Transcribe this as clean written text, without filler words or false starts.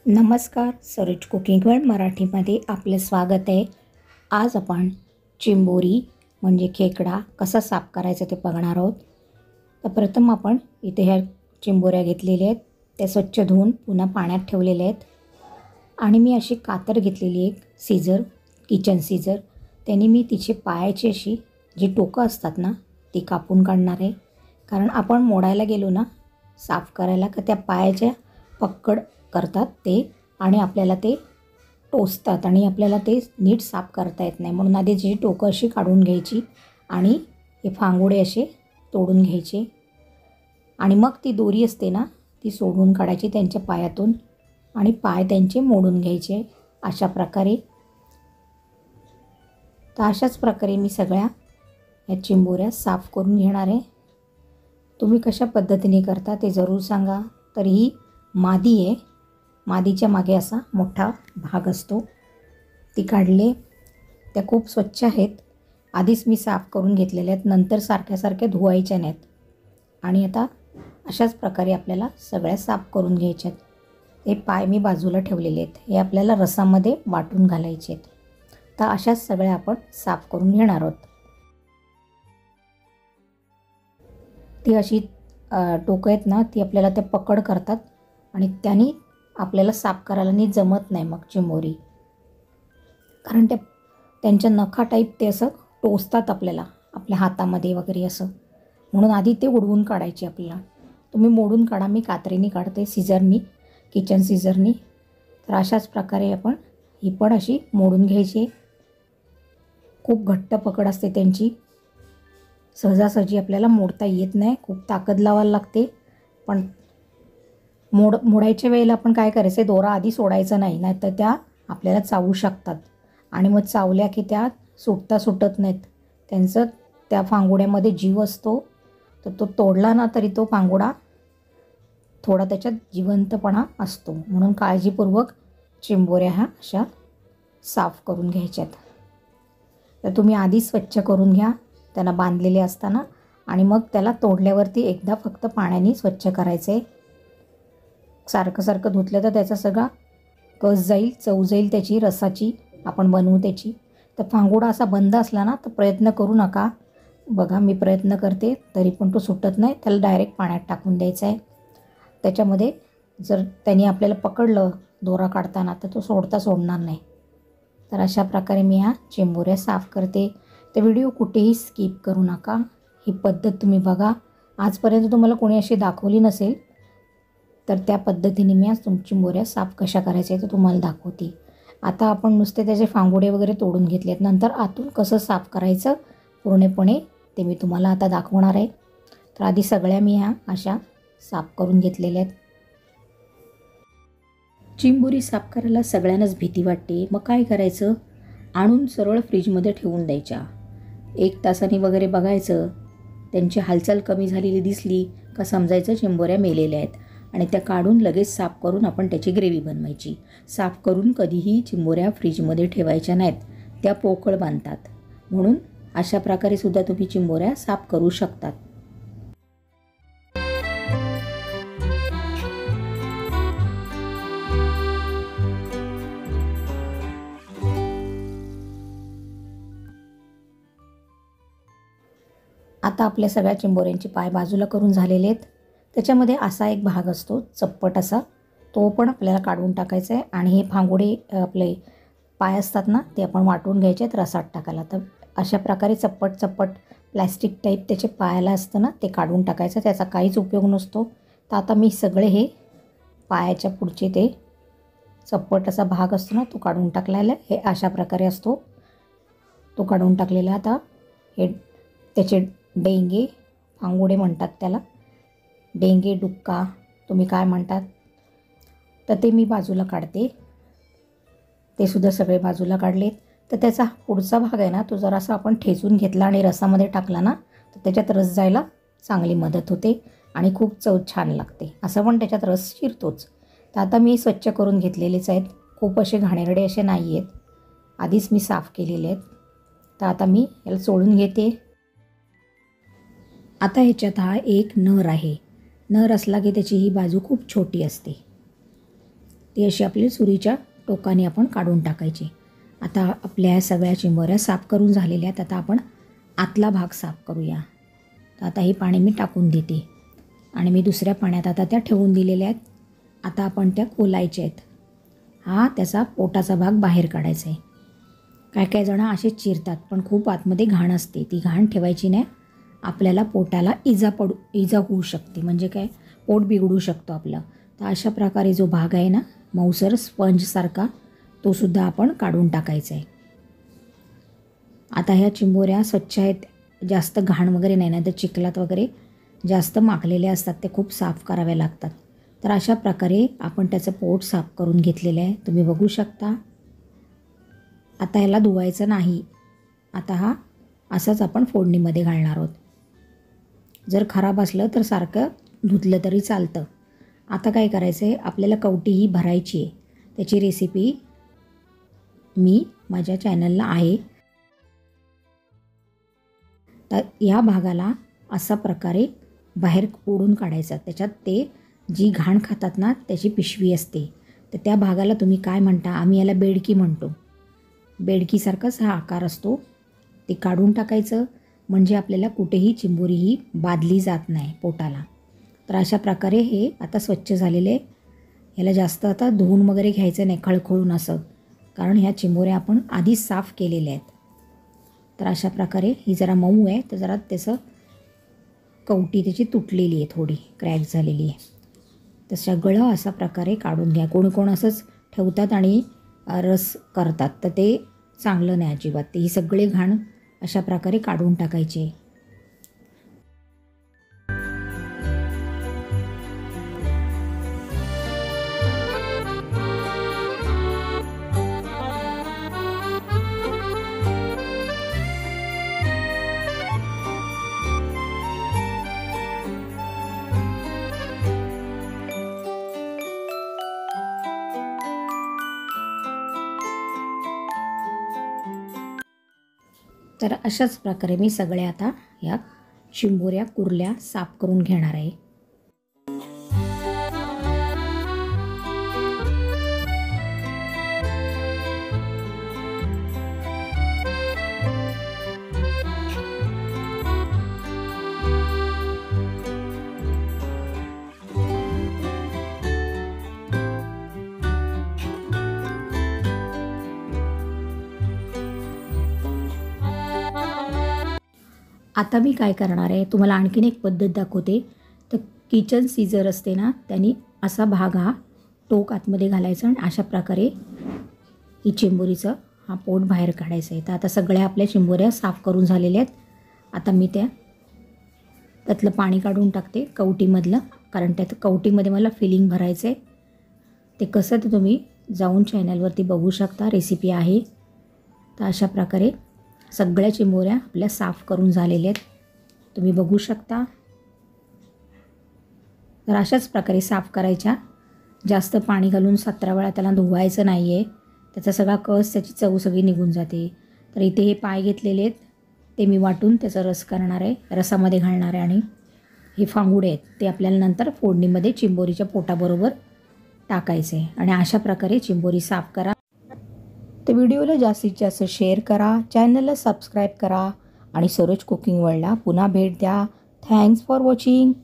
नमस्कार, Saroj cooking world मराठीमध्ये आपले स्वागत आहे. आज आपण चिंबोरी म्हणजे खेकडा कसा साफ करायचा ते बघणार आहोत. तर प्रथम आपण इथे ह्या चिंबोऱ्या घेतलेल्या आहेत, त्या स्वच्छ धुवून पुन्हा पाण्यात ठेवलेल्या आहेत. आणि मी अशी कातर घेतलेली एक सीझर, किचन सीझर. त्याने मी तिचे पायाची अशी जी टोकं असतात ना ती कापून काढणार आहे. कारण आपण मोडायला गेलो ना साफ करायला का त्या पायाच्या पक्कड करतात ते आणि आपल्याला ते टोचतात आणि आपल्याला ते नीट साफ करता येत नाही. म्हणून आधी जी टोकं अशी काढून घ्यायची आणि हे फांगोडे असे तोडून घ्यायचे आणि मग ती दोरी असते ना ती सोडून काढायची त्यांच्या पायातून आणि पाय त्यांचे मोडून घ्यायचे अशा प्रकारे. तर अशाच प्रकारे मी सगळ्या या चिंबोऱ्या साफ करून घेणार आहे. तुम्ही कशा पद्धतीने करता ते जरूर सांगा. तर ही मादी आहे, मादीच्या मागे असा मोठा भाग असतो. ती काढले, त्या खूप स्वच्छ आहेत. आधीच मी साफ करून घेतलेल्या आहेत, नंतर सारख्या धुवायच्या नाहीत. आणि आता अशाच प्रकारे आपल्याला सगळ्या साफ करून घ्यायच्या आहेत. हे पाय मी बाजूला ठेवलेले आहेत, हे आपल्याला रसामध्ये वाटून घालायचे आहेत. तर अशाच सगळ्या आपण साफ करून घेणार आहोत. ती अशी टोकं आहेत ना ती आपल्याला त्या पकड करतात आणि त्यांनी आपल्याला साफ करायला नीट जमत नाही मग चिंबोरी. कारण त्यांच्या नखा टाईप ते असं टोचतात आपल्याला आपल्या हातामध्ये वगैरे असं. म्हणून आधी ते उडवून काढायचे आपल्याला. तुम्ही मोडून काढा, मी कात्रीने काढते सीझरनी, किचन सीझरनी. तर अशाच प्रकारे आपण ही पण अशी मोडून घ्यायची. खूप घट्ट पकड असते त्यांची, सहजासहजी आपल्याला मोडता येत नाही, खूप ताकद लावायला लागते. पण मोडायच्या वेळेला आपण काय करायचं, दोरा आधी सोडायचा नाही, नाहीतर त्या आपल्याला चावू शकतात आणि मग चावल्या की त्या सुटत नाहीत. त्यांचं त्या फांगोड्यामध्ये जीव असतो, तर तो तोडला ना तरी तो फांगोडा थोडा त्याच्यात जिवंतपणा असतो. म्हणून काळजीपूर्वक चिंबोऱ्या ह्या अशा साफ करून घ्यायच्यात. तर तुम्ही आधी स्वच्छ करून घ्या त्यांना बांधलेले असताना आणि मग त्याला तोडल्यावरती एकदा फक्त पाण्याने स्वच्छ करायचं आहे. सारखं धुतलं तर त्याचा सगळा कस जाईल, चव जाईल त्याची, रसाची आपण बनवू त्याची. तर फांगोडा असा बंद असला ना तर प्रयत्न करू नका. बघा मी प्रयत्न करते तरी पण तो सुटत नाही. त्याला डायरेक्ट पाण्यात टाकून द्यायचा आहे. त्याच्यामध्ये जर त्यांनी आपल्याला पकडलं दोरा काढताना तर तो सोडणार नाही. तर अशा प्रकारे मी ह्या चिंबोऱ्या साफ करते. तर व्हिडिओ कुठेही स्किप करू नका. ही पद्धत तुम्ही बघा. आजपर्यंत तुम्हाला कोणी अशी दाखवली नसेल, तर त्या पद्धतीने मी आज तुमची चिंबोऱ्या साफ कशा करायच्या ते तुम्हाला दाखवते. आता आपण नुसते त्याचे फांगोडे वगैरे तोडून घेतले आहेत, नंतर आतून कसं साफ करायचं पूर्णपणे ते मी तुम्हाला आता दाखवणार आहे. तर आधी सगळ्या मी ह्या अशा साफ करून घेतलेल्या आहेत. चिंबोरी साफ करायला सगळ्यांनाच भीती वाटते. मग काय करायचं, आणून सरळ फ्रीजमध्ये ठेवून द्यायच्या. 1 तासाने वगैरे बघायचं, त्यांची हालचाल कमी झालेली दिसली का समजायचं चिंबोऱ्या मेलेल्या आहेत आणि त्या काढून लगेच साफ करून आपण त्याची ग्रेव्ही बनवायची. साफ करून कधीही चिंबोऱ्या फ्रीजमध्ये ठेवायच्या नाहीत, त्या पोकळ बांधतात. म्हणून अशा प्रकारे सुद्धा तुम्ही चिंबोऱ्या साफ करू शकतात. आता आपल्या सगळ्या चिंबोऱ्यांचे पाय बाजूला करून झालेले आहेत. त्याच्यामध्ये असा एक भाग असतो चप्पट असा, तो पण आपल्याला काढून टाकायचा आहे. आणि हे फांगोडे आपले पाय असतात ना ते आपण वाटून घ्यायचे आहेत रसात टाकायला. तर अशा प्रकारे चप्पट प्लॅस्टिक टाईप त्याचे पायाला असतं ना ते काढून टाकायचं, त्याचा काहीच उपयोग नसतो. तर आता मी सगळे हे पायाच्या पुढचे ते चप्पट असा भाग असतो ना तो काढून टाकलेला आहे. हे अशा प्रकारे असतो, तो काढून टाकलेला. आता हे त्याचे डेंगे, फांगोडे म्हणतात त्याला, डेंगे डुक्का तुम्ही काय म्हणतात, तर ते मी बाजूला काढते. ते सुद्धा सगळे बाजूला काढलेत. तर त्याचा पुढचा भाग आहे ना तो जरासा आपण ठेचून घेतला आणि रसामध्ये टाकला ना तर त्याच्यात रस जायला चांगली मदत होते आणि खूप चव छान लागते. असं पण त्याच्यात रस शिरतोच. तर आता मी स्वच्छ करून घेतलेलेच आहेत, खूप असे घाणेरडे असे नाही आहेत, आधीच मी साफ केलेले आहेत. तर आता मी याला सोडून घेते. आता ह्याच्यात हा एक नर आहे. नर असला की त्याची ही बाजू खूप छोटी असते. ती अशी आपली सुरीच्या टोकाने आपण काढून टाकायची. आता आपल्या ह्या सगळ्या चिंबोऱ्या साफ करून झालेल्या आहेत. आता आपण आतला भाग साफ करूया. तर आता हे पाणी मी टाकून देते आणि मी दुसऱ्या पाण्यात आता त्या ठेवून दिलेल्या आहेत. आता आपण त्या खोलायच्या आहेत. हा त्याचा पोटाचा भाग बाहेर काढायचा आहे. काय जण असे चिरतात, पण खूप आतमध्ये घाण असते, ती घाण ठेवायची नाही. आपल्याला पोटाला इजा होऊ शकते, म्हणजे काय पोट बिघडू शकतो आपलं. तर अशा प्रकारे जो भाग आहे ना मऊसर स्पंजसारखा, तो सुद्धा आपण काढून टाकायचा आहे. आता ह्या चिंबोऱ्या स्वच्छ आहेत, जास्त घाण वगैरे नाही, तर चिखलात वगैरे जास्त माखलेले असतात, ते खूप साफ कराव्या लागतात. तर अशा प्रकारे आपण त्याचं पोट साफ करून घेतलेलं आहे, तुम्ही बघू शकता. आता ह्याला धुवायचं नाही. आता हा असाच आपण फोडणीमध्ये घालणार आहोत. जर खराब असलं तर सारखं धुतलं तरी चालतं. आता काय करायचं आहे, आपल्याला कवटी ही भरायची आहे. त्याची रेसिपी मी माझ्या चॅनलला आहे. तर या भागाला असा प्रकारे बाहेर ओढून काढायचा. त्याच्यात ते जी घाण खातात ना त्याची पिशवी असते, तर त्या भागाला तुम्ही काय म्हणता, आम्ही याला बेडकी म्हणतो. बेडकीसारखाच हा आकार असतो. ते काढून टाकायचं, म्हणजे आपल्याला कुठेही चिंबोरी ही बांधली जात नाही पोटाला. तर अशा प्रकारे हे आता स्वच्छ झालेले. याला जास्त आता धुवून वगैरे घ्यायचं नाही खळखळून असं, कारण ह्या चिंबोऱ्या आपण आधीच साफ केलेल्या आहेत. तर अशा प्रकारे ही जरा मऊ आहे, तर जरा त्याचं कवटी त्याची तुटलेली आहे, थोडी क्रॅक झालेली आहे. तर सगळं असा प्रकारे काढून घ्या. कोण असंच ठेवतात आणि रस करतात, तर ते चांगलं नाही अजिबात. ते ही सगळे घाण अशा प्रकारे काढून टाकायचे. तर अशाच प्रकारे मी सगळ्या आता या चिंबोऱ्या कुर्ल्या साफ करून घेणार आहे. आता मी काय करणार आहे, तुम्हाला आणखीन एक पद्धत दाखवते. तर किचन सीझर असते ना, त्यांनी असा भाग हा टोक आतमध्ये घालायचा आणि अशा प्रकारे ही चिंबोरीचं हा पोट बाहेर काढायचं आहे. तर आता सगळ्या आपल्या चिंबोऱ्या साफ करून झालेल्या आहेत. आता मी त्यातलं पाणी काढून टाकते कवटीमधलं, कारण त्यात कवटीमध्ये मला फिलिंग भरायचं आहे. ते कसं ते तुम्ही जाऊन चॅनलवरती बघू शकता, रेसिपी आहे. तर अशा प्रकारे सगळ्या चिंबोऱ्या आपल्या साफ करून झालेल्या आहेत, तुम्ही बघू शकता. तर अशाच प्रकारे साफ करायच्या. जास्त पाणी घालून 17 वेळा त्याला धुवायचं नाही आहे, त्याचा सगळा कस, त्याची चव सगळी निघून जाते. तर इथे हे पाय घेतलेले आहेत, ते मी वाटून त्याचा रस करणार आहे, रसामध्ये घालणार आहे. आणि हे फांगुडे आहेत, ते आपल्याला नंतर फोडणीमध्ये चिंबोरीच्या पोटाबरोबर टाकायचे. आणि अशा प्रकारे चिंबोरी साफ करा. तर व्हिडिओला जास्तीत जास्त शेअर करा, चॅनलला सबस्क्राईब करा आणि सरोज कुकिंग वर्ल्डला पुन्हा भेट द्या. Thanks for watching.